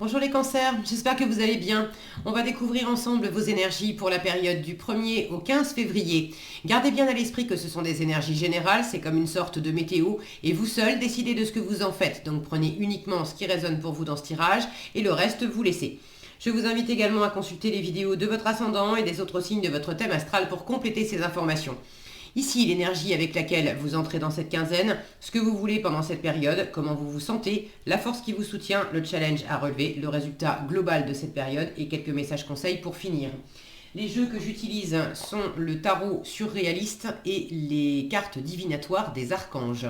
Bonjour les cancers, j'espère que vous allez bien. On va découvrir ensemble vos énergies pour la période du 1er au 15 février. Gardez bien à l'esprit que ce sont des énergies générales, c'est comme une sorte de météo, et vous seul décidez de ce que vous en faites. Donc prenez uniquement ce qui résonne pour vous dans ce tirage, et le reste vous laissez. Je vous invite également à consulter les vidéos de votre ascendant et des autres signes de votre thème astral pour compléter ces informations. Ici, l'énergie avec laquelle vous entrez dans cette quinzaine, ce que vous voulez pendant cette période, comment vous vous sentez, la force qui vous soutient, le challenge à relever, le résultat global de cette période et quelques messages conseils pour finir. Les jeux que j'utilise sont le tarot surréaliste et les cartes divinatoires des archanges.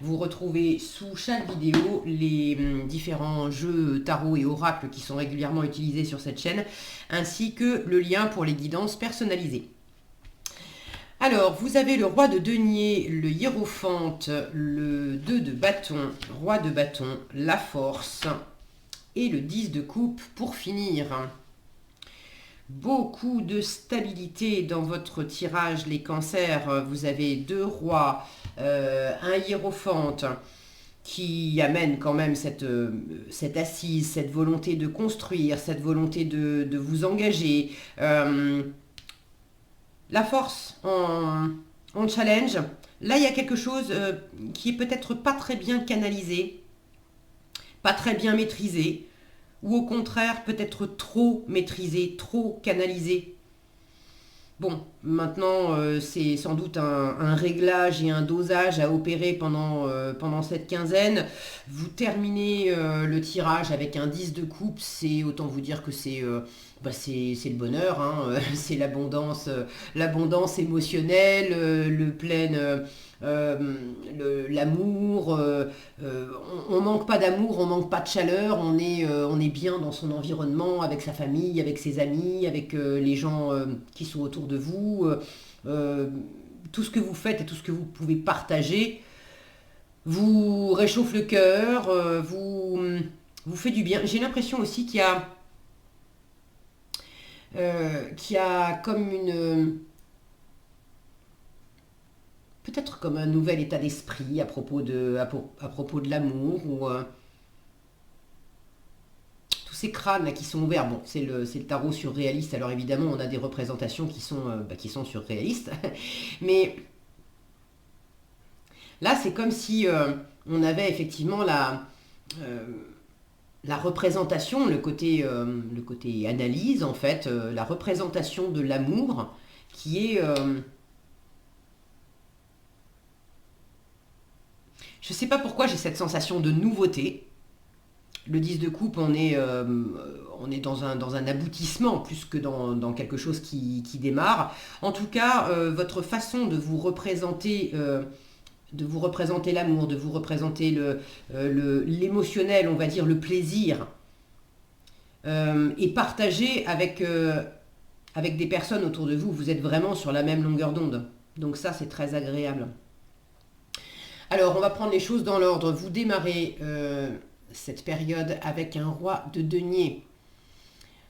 Vous retrouvez sous chaque vidéo les différents jeux tarot et oracles qui sont régulièrement utilisés sur cette chaîne, ainsi que le lien pour les guidances personnalisées. Alors, vous avez le roi de denier, le hiérophante, le 2 de bâton, roi de bâton, la force et le 10 de coupe pour finir. Beaucoup de stabilité dans votre tirage, les cancers. Vous avez deux rois, un hiérophante qui amène quand même cette assise, cette volonté de construire, cette volonté de vous engager. La force en challenge. Là, il y a quelque chose qui est peut-être pas très bien canalisé, pas très bien maîtrisé, ou au contraire peut-être trop maîtrisé, trop canalisé. Bon, maintenant, c'est sans doute un réglage et un dosage à opérer pendant cette quinzaine. Vous terminez le tirage avec un 10 de coupe, c'est autant vous dire que c'est le bonheur, hein, c'est l'abondance émotionnelle, l'amour. On manque pas d'amour, on manque pas de chaleur, on est bien dans son environnement, avec sa famille, avec ses amis, avec les gens qui sont autour de vous. Euh, tout ce que vous faites et tout ce que vous pouvez partager vous réchauffe le cœur, vous fait du bien. J'ai l'impression aussi qu'il y a comme peut-être comme un nouvel état d'esprit à propos de l'amour ou tous ces crânes là qui sont ouverts. Bon, c'est le tarot surréaliste, alors évidemment on a des représentations qui sont surréalistes, mais là c'est comme si on avait effectivement euh, la représentation, le côté analyse en fait, la représentation de l'amour qui est... je ne sais pas pourquoi j'ai cette sensation de nouveauté. Le 10 de coupe, on est dans un aboutissement plus que dans quelque chose qui démarre. En tout cas, votre façon de vous représenter l'amour, de vous représenter l'émotionnel, on va dire le plaisir, et partager avec des personnes autour de vous. Vous êtes vraiment sur la même longueur d'onde. Donc ça, c'est très agréable. Alors, on va prendre les choses dans l'ordre. Vous démarrez cette période avec un roi de denier.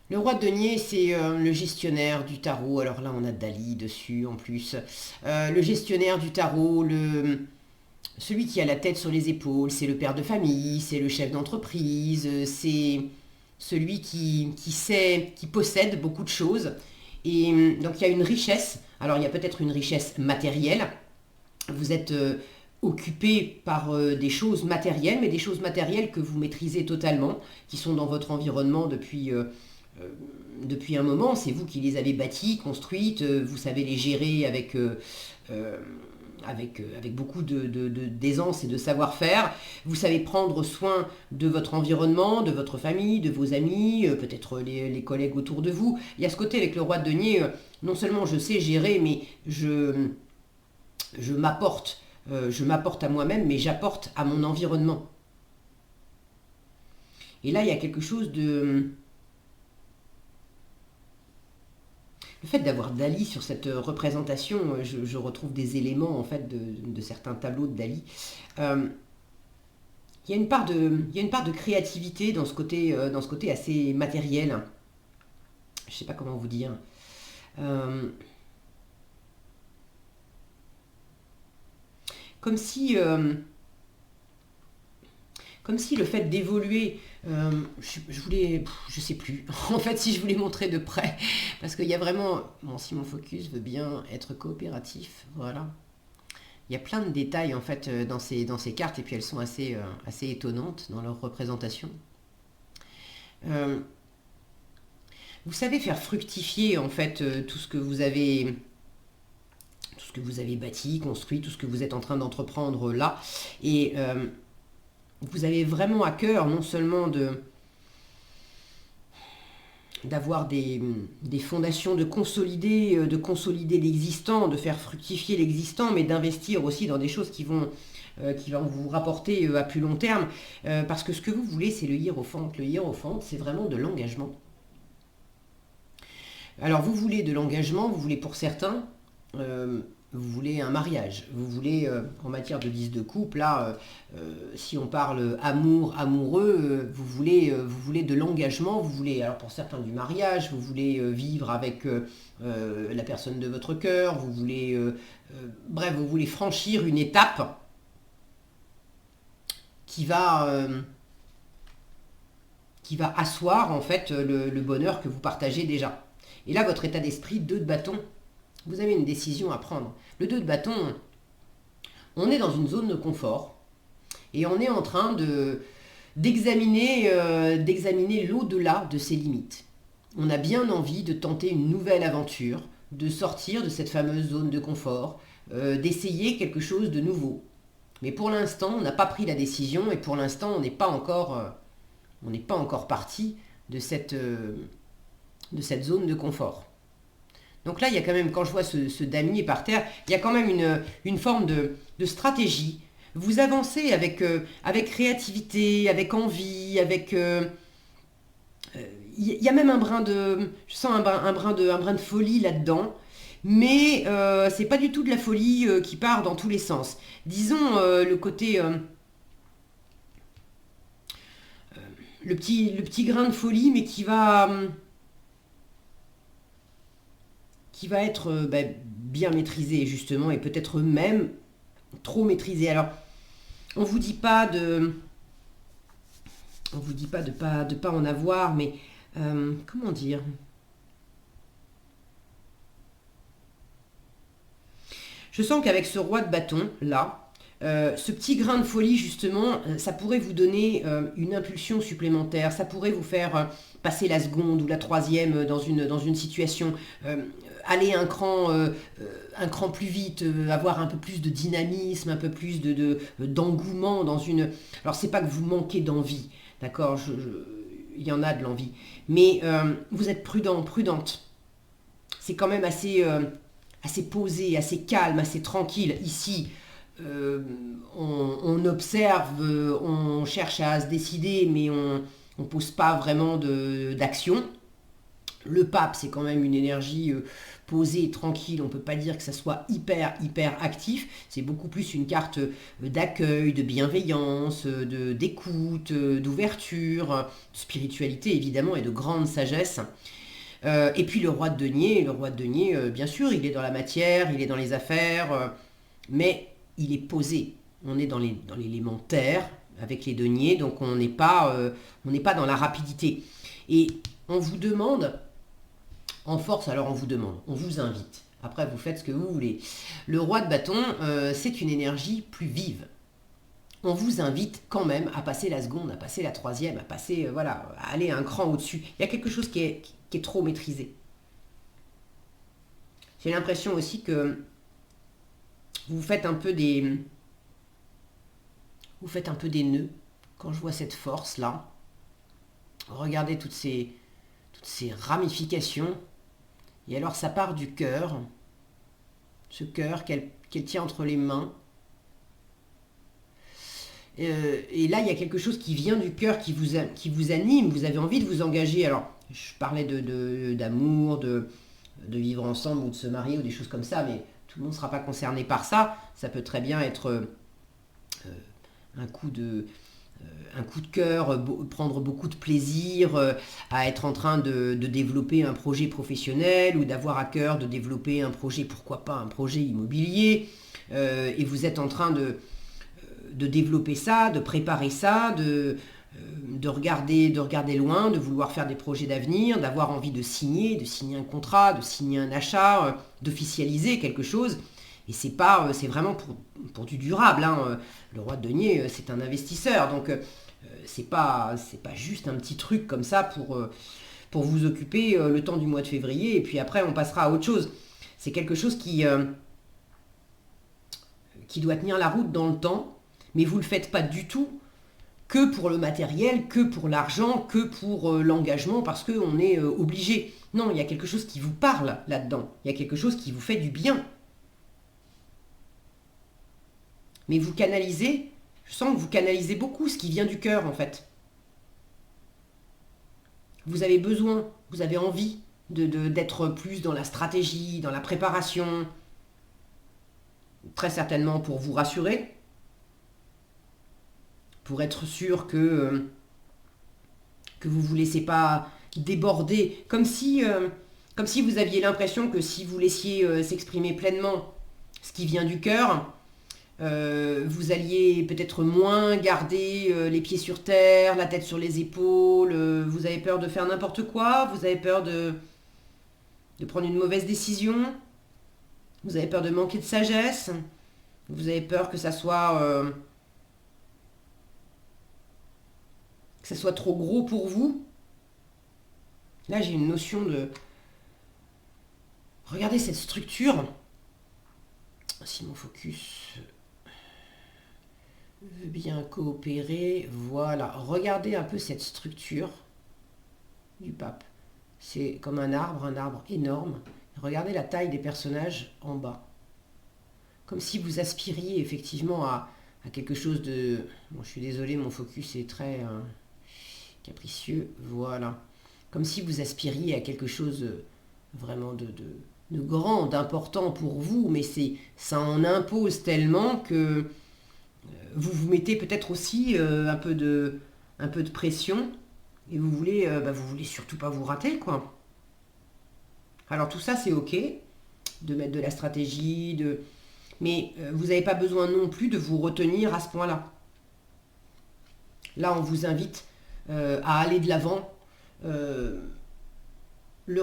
Le roi de denier, c'est le gestionnaire du tarot. Alors là, on a Dali dessus en plus. Le gestionnaire du tarot, celui qui a la tête sur les épaules, c'est le père de famille, c'est le chef d'entreprise, c'est celui qui sait, qui possède beaucoup de choses. Et donc il y a une richesse. Alors il y a peut-être une richesse matérielle. Vous êtes occupé par des choses matérielles, mais des choses matérielles que vous maîtrisez totalement, qui sont dans votre environnement depuis un moment. C'est vous qui les avez bâties, construites, vous savez les gérer euh, avec beaucoup d'aisance et de savoir-faire. Vous savez prendre soin de votre environnement, de votre famille, de vos amis, peut-être les collègues autour de vous. Il y a ce côté avec le roi de denier, non seulement je sais gérer, mais je m'apporte. Je m'apporte à moi-même, mais j'apporte à mon environnement. Et là, il y a quelque chose de... Le fait d'avoir Dali sur cette représentation, je retrouve des éléments en fait de certains tableaux de Dali. Euh, il y a une part il y a une part de créativité dans ce côté assez matériel. Je ne sais pas comment vous dire. Euh, comme si Comme si le fait d'évoluer, je sais plus, en fait si je voulais montrer de près, parce qu'il y a vraiment, bon si mon focus veut bien être coopératif, voilà. Il y a plein de détails en fait dans ces cartes et puis elles sont assez étonnantes dans leur représentation. Euh, vous savez faire fructifier en fait tout ce que vous avez bâti, construit, tout ce que vous êtes en train d'entreprendre là. Et vous avez vraiment à cœur non seulement d'avoir des fondations, de consolider l'existant, de faire fructifier l'existant, mais d'investir aussi dans des choses qui vont vous rapporter à plus long terme. Parce que ce que vous voulez, c'est le hiérophante. Le hiérophante, c'est vraiment de l'engagement. Alors, vous voulez de l'engagement, vous voulez pour certains... vous voulez un mariage, vous voulez, en matière de 10 de couple, là, si on parle amour, amoureux, vous voulez de l'engagement, vous voulez, alors pour certains du mariage, vous voulez vivre avec la personne de votre cœur, vous voulez, bref, vous voulez franchir une étape qui va asseoir en fait le bonheur que vous partagez déjà. Et là, votre état d'esprit, 2 de bâton, vous avez une décision à prendre. Le 2 de bâton, on est dans une zone de confort et on est en train d'examiner l'au-delà de ses limites. On a bien envie de tenter une nouvelle aventure, de sortir de cette fameuse zone de confort, d'essayer quelque chose de nouveau. Mais pour l'instant, on n'a pas pris la décision et pour l'instant, on n'est pas encore parti de cette zone de confort. Donc là, il y a quand même, quand je vois ce damier par terre, il y a quand même une forme de stratégie. Vous avancez avec créativité, avec envie, avec... il y a même un brin de... Je sens un brin de folie là-dedans. Mais c'est pas du tout de la folie qui part dans tous les sens. Disons le côté... le petit grain de folie, mais qui va être bien maîtrisé justement et peut-être même trop maîtrisé. Alors, on vous dit pas de pas en avoir, mais comment dire? Je sens qu'avec ce roi de bâton là, ce petit grain de folie justement, ça pourrait vous donner une impulsion supplémentaire, ça pourrait vous faire passer la seconde ou la troisième dans une situation, aller un cran plus vite, avoir un peu plus de dynamisme, un peu plus d'engouement dans une... Alors c'est pas que vous manquez d'envie, d'accord, il y en a de l'envie, mais vous êtes prudente. C'est quand même assez posé, assez calme, assez tranquille. Ici, on observe, on cherche à se décider, mais on ne pose pas vraiment d'action. Le pape, c'est quand même une énergie posée, tranquille, on ne peut pas dire que ça soit hyper actif, c'est beaucoup plus une carte d'accueil, de bienveillance, d'écoute, d'ouverture, de spiritualité évidemment et de grande sagesse. Et puis le roi de denier, bien sûr, il est dans la matière, il est dans les affaires, mais il est posé. On est dans l'élément terre avec les deniers, donc on n'est pas dans la rapidité. Et on vous demande, en force, alors on vous invite. Après, vous faites ce que vous voulez. Le roi de bâton, c'est une énergie plus vive. On vous invite quand même à passer la seconde, à passer la troisième, à passer, à aller un cran au-dessus. Il y a quelque chose qui est trop maîtrisé. J'ai l'impression aussi que vous faites un peu des nœuds quand je vois cette force là. Regardez toutes ces ramifications. Et alors ça part du cœur, ce cœur qu'elle tient entre les mains. Et là il y a quelque chose qui vient du cœur, qui vous anime. Vous avez envie de vous engager. Alors je parlais d'amour, de vivre ensemble ou de se marier ou des choses comme ça, mais tout le monde ne sera pas concerné par ça. Ça peut très bien être un coup de cœur, prendre beaucoup de plaisir à être en train de développer un projet professionnel ou d'avoir à cœur de développer un projet, pourquoi pas un projet immobilier, et vous êtes en train de développer ça, de préparer ça, de regarder loin, de vouloir faire des projets d'avenir, d'avoir envie de signer un contrat, de signer un achat, d'officialiser quelque chose. Et c'est vraiment pour du durable, hein. Le roi de denier, c'est un investisseur, donc c'est pas juste un petit truc comme ça pour vous occuper le temps du mois de février, et puis après on passera à autre chose. C'est quelque chose qui doit tenir la route dans le temps, mais vous ne le faites pas du tout que pour le matériel, que pour l'argent, que pour l'engagement, parce qu'on est obligé. Non, il y a quelque chose qui vous parle là-dedans, il y a quelque chose qui vous fait du bien. Mais vous canalisez, je sens que vous canalisez beaucoup ce qui vient du cœur en fait. Vous avez besoin, vous avez envie d'être plus dans la stratégie, dans la préparation, très certainement pour vous rassurer, pour être sûr que vous ne vous laissez pas déborder, comme si vous aviez l'impression que si vous laissiez s'exprimer pleinement ce qui vient du cœur, vous alliez peut-être moins garder les pieds sur terre, la tête sur les épaules, vous avez peur de faire n'importe quoi, vous avez peur de prendre une mauvaise décision, vous avez peur de manquer de sagesse, vous avez peur que ça soit trop gros pour vous. Là, j'ai une notion de... Regardez cette structure. Si mon focus veut bien coopérer, voilà. Regardez un peu cette structure du pape. C'est comme un arbre énorme. Regardez la taille des personnages en bas. Comme si vous aspiriez effectivement à quelque chose de... Bon, je suis désolé, mon focus est très capricieux. Voilà. Comme si vous aspiriez à quelque chose vraiment de grand, d'important pour vous, mais ça en impose tellement que vous vous mettez peut-être aussi un peu de pression, et vous voulez surtout pas vous rater, quoi. Alors tout ça, c'est ok, de mettre de la stratégie, mais vous n'avez pas besoin non plus de vous retenir à ce point-là. Là, on vous invite à aller de l'avant. Le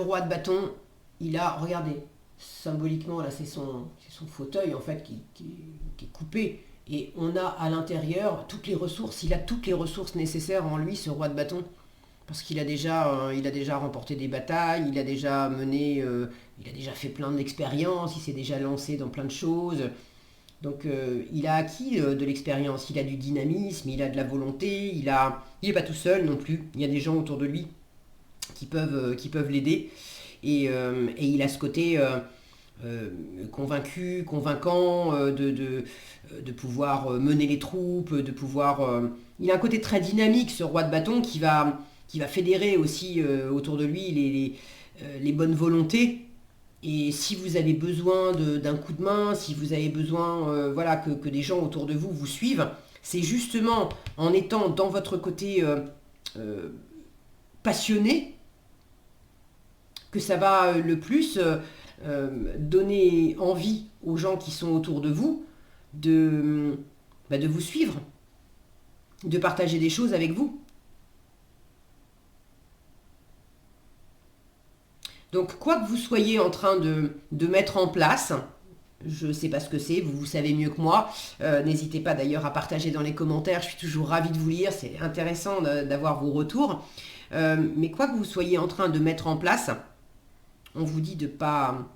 roi de bâton, il a, regardez, symboliquement, là, c'est son fauteuil, en fait, qui est coupé. Et on a à l'intérieur toutes les ressources. Il a toutes les ressources nécessaires en lui, ce roi de bâton. Parce qu'il a déjà remporté des batailles, il a déjà fait plein d'expériences, il s'est déjà lancé dans plein de choses. Donc il a acquis de l'expérience, il a du dynamisme, il a de la volonté, il n'est pas tout seul non plus. Il y a des gens autour de lui qui peuvent l'aider. Et il a ce côté convaincu, convaincant de pouvoir mener les troupes, de pouvoir... il a un côté très dynamique, ce roi de bâton, qui va fédérer aussi autour de lui les bonnes volontés. Et si vous avez besoin d'un coup de main, si vous avez besoin que des gens autour de vous suivent, c'est justement en étant dans votre côté passionné que ça va le plus donner envie aux gens qui sont autour de vous de vous suivre, de partager des choses avec vous. Donc, quoi que vous soyez en train de mettre en place, je ne sais pas ce que c'est, vous savez mieux que moi. N'hésitez pas d'ailleurs à partager dans les commentaires, je suis toujours ravie de vous lire, c'est intéressant d'avoir vos retours. Mais quoi que vous soyez en train de mettre en place, on vous dit de pas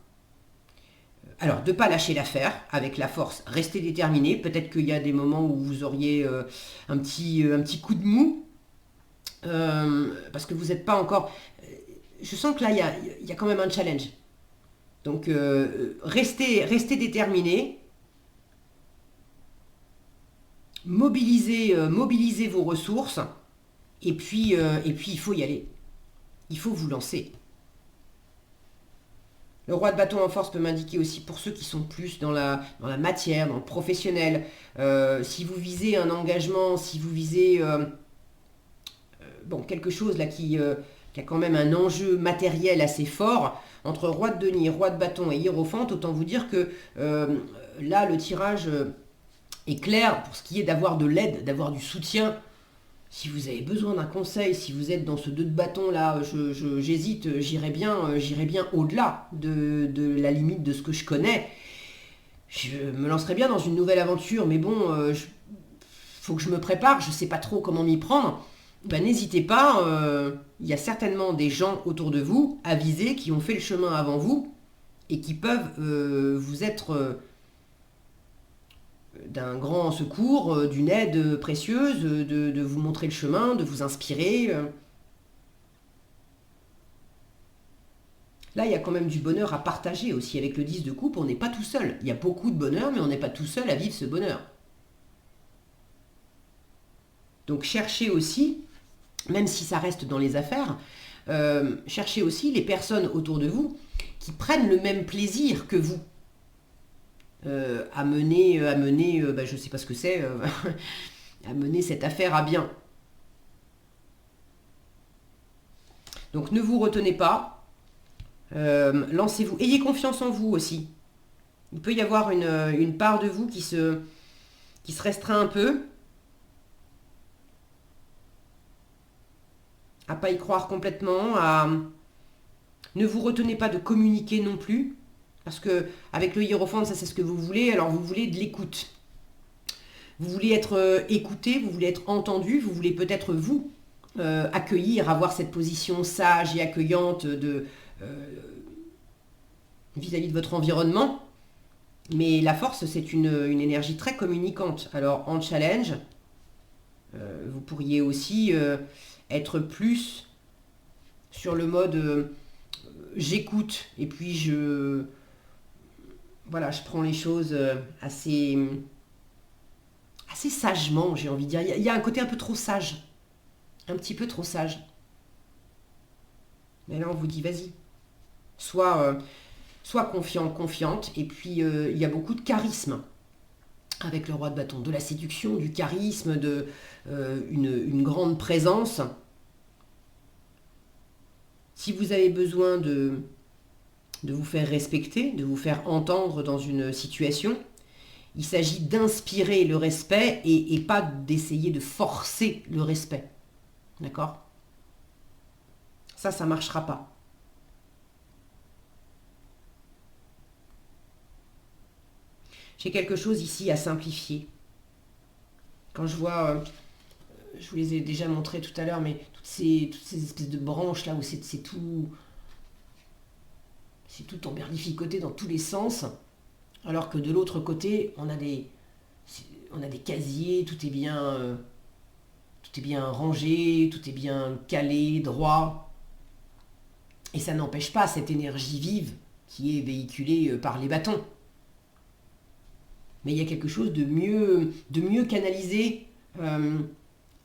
lâcher l'affaire avec la force, restez déterminé. Peut-être qu'il y a des moments où vous auriez un petit coup de mou, parce que vous n'êtes pas encore... Je sens que là, il y a quand même un challenge. Donc, restez déterminé. Mobilisez vos ressources. Et puis, il faut y aller. Il faut vous lancer. Le roi de bâton en force peut m'indiquer aussi pour ceux qui sont plus dans la matière, dans le professionnel. Si vous visez un engagement, si vous visez quelque chose là qui a quand même un enjeu matériel assez fort, entre roi de denier, roi de bâton et hiérophante, autant vous dire que là, le tirage Et clair, pour ce qui est d'avoir de l'aide, d'avoir du soutien, si vous avez besoin d'un conseil, si vous êtes dans ce 2 de bâton là, j'hésite, j'irai bien au-delà de la limite de ce que je connais. Je me lancerai bien dans une nouvelle aventure, mais bon, faut que je me prépare, je ne sais pas trop comment m'y prendre. Ben, n'hésitez pas, il y a certainement des gens autour de vous, avisés, qui ont fait le chemin avant vous, et qui peuvent vous être d'un grand secours, d'une aide précieuse, de vous montrer le chemin, de vous inspirer. Là, il y a quand même du bonheur à partager aussi. Avec le 10 de coupe, on n'est pas tout seul. Il y a beaucoup de bonheur, mais on n'est pas tout seul à vivre ce bonheur. Donc cherchez aussi, même si ça reste dans les affaires, cherchez aussi les personnes autour de vous qui prennent le même plaisir que vous à mener je ne sais pas ce que c'est, à mener cette affaire à bien. Donc ne vous retenez pas. Lancez-vous. Ayez confiance en vous aussi. Il peut y avoir une part de vous qui se restreint un peu. À pas y croire complètement. Ne vous retenez pas de communiquer non plus. Parce que avec le hiérophante, ça c'est ce que vous voulez. Alors vous voulez de l'écoute. Vous voulez être écouté, vous voulez être entendu, vous voulez peut-être vous accueillir, avoir cette position sage et accueillante vis-à-vis de votre environnement. Mais la force, c'est une énergie très communicante. Alors en challenge, vous pourriez aussi être plus sur le mode j'écoute et puis je prends les choses assez sagement, j'ai envie de dire. Il y a un côté un peu trop sage. Un petit peu trop sage. Mais là, on vous dit, vas-y. Sois confiant, confiante. Et puis, il y a beaucoup de charisme avec le roi de bâton. De la séduction, du charisme, une grande présence. Si vous avez besoin de vous faire respecter, de vous faire entendre dans une situation, il s'agit d'inspirer le respect et pas d'essayer de forcer le respect. D'accord ? Ça ne marchera pas. J'ai quelque chose ici à simplifier. Quand je vois, je vous les ai déjà montrés tout à l'heure, mais toutes ces espèces de branches là où c'est tout emberlificoté dans tous les sens, alors que de l'autre côté, on a des casiers, tout est bien rangé, tout est bien calé, droit. Et ça n'empêche pas cette énergie vive qui est véhiculée par les bâtons. Mais il y a quelque chose de mieux canalisé,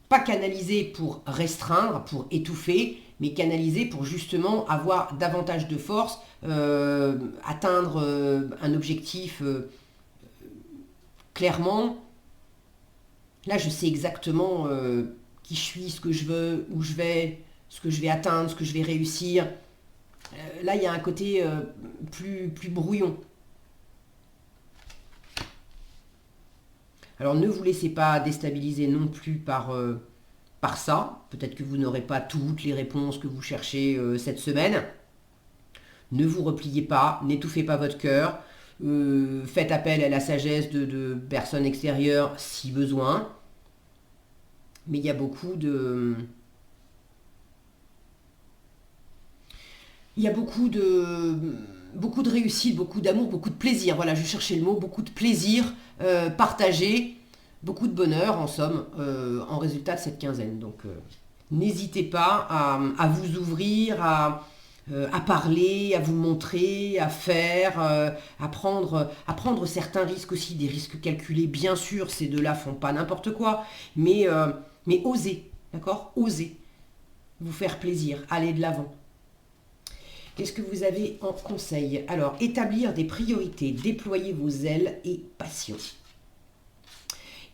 pas canalisé pour restreindre, pour étouffer, mais canalisé pour justement avoir davantage de force, atteindre un objectif clairement. Là, je sais exactement qui je suis, ce que je veux, où je vais, ce que je vais atteindre, ce que je vais réussir. Là, il y a un côté plus brouillon. Alors, ne vous laissez pas déstabiliser non plus par ça. Peut-être que vous n'aurez pas toutes les réponses que vous cherchez cette semaine. Ne vous repliez pas, n'étouffez pas votre cœur. Faites appel à la sagesse de personnes extérieures si besoin. Mais il y a beaucoup de réussite, beaucoup d'amour, beaucoup de plaisir. Voilà, je cherchais le mot, beaucoup de plaisir partagé, beaucoup de bonheur en somme en résultat de cette quinzaine. Donc n'hésitez pas à vous ouvrir, à parler, à vous montrer, à faire, à prendre certains risques aussi, des risques calculés. Bien sûr, ces deux-là font pas n'importe quoi, mais osez, d'accord ? Osez vous faire plaisir, aller de l'avant. Qu'est-ce que vous avez en conseil ? Alors, établir des priorités, déployer vos ailes et passion.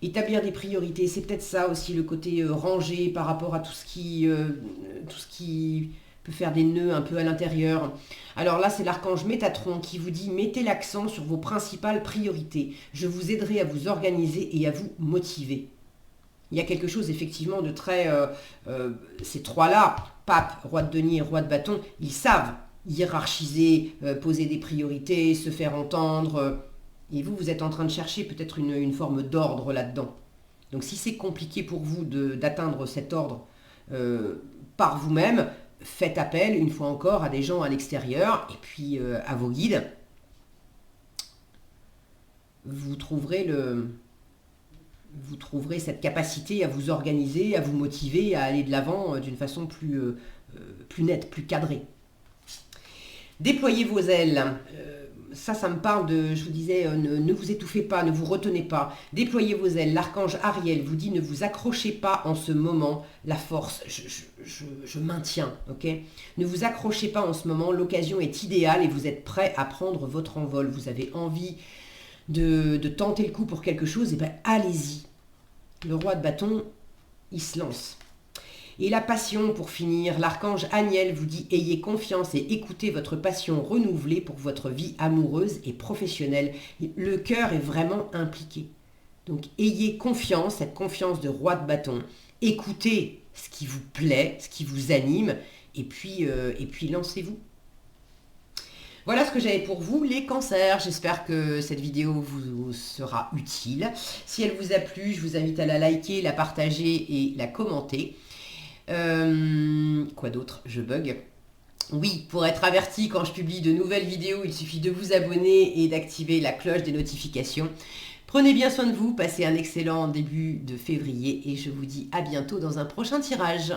Établir des priorités, c'est peut-être ça aussi le côté rangé par rapport à tout ce qui peut faire des nœuds un peu à l'intérieur. Alors là, c'est l'archange Métatron qui vous dit « Mettez l'accent sur vos principales priorités. Je vous aiderai à vous organiser et à vous motiver. » Il y a quelque chose effectivement de très... ces trois-là, pape, roi de denier, roi de bâton, ils savent hiérarchiser, poser des priorités, se faire entendre. Et vous, vous êtes en train de chercher peut-être une forme d'ordre là-dedans. Donc si c'est compliqué pour vous d'atteindre cet ordre par vous-même, faites appel une fois encore à des gens à l'extérieur et puis à vos guides. Vous trouverez cette capacité à vous organiser, à vous motiver, à aller de l'avant d'une façon plus nette, plus cadrée. Déployez vos ailes. Ça me parle de, je vous disais, ne vous étouffez pas, ne vous retenez pas. Déployez vos ailes. L'archange Ariel vous dit ne vous accrochez pas en ce moment. La force, je maintiens, ok? Ne vous accrochez pas en ce moment. L'occasion est idéale et vous êtes prêt à prendre votre envol. Vous avez envie de tenter le coup pour quelque chose, et bien allez-y. Le roi de bâton, il se lance. Et la passion, pour finir, l'archange Aniel vous dit « Ayez confiance et écoutez votre passion renouvelée pour votre vie amoureuse et professionnelle. » Le cœur est vraiment impliqué. Donc ayez confiance, cette confiance de roi de bâton. Écoutez ce qui vous plaît, ce qui vous anime, et puis lancez-vous. Voilà ce que j'avais pour vous, les cancers. J'espère que cette vidéo vous sera utile. Si elle vous a plu, je vous invite à la liker, la partager et la commenter. Quoi d'autre? Je bug. Oui, pour être averti quand je publie de nouvelles vidéos, il suffit de vous abonner et d'activer la cloche des notifications. Prenez bien soin de vous, passez un excellent début de février et je vous dis à bientôt dans un prochain tirage.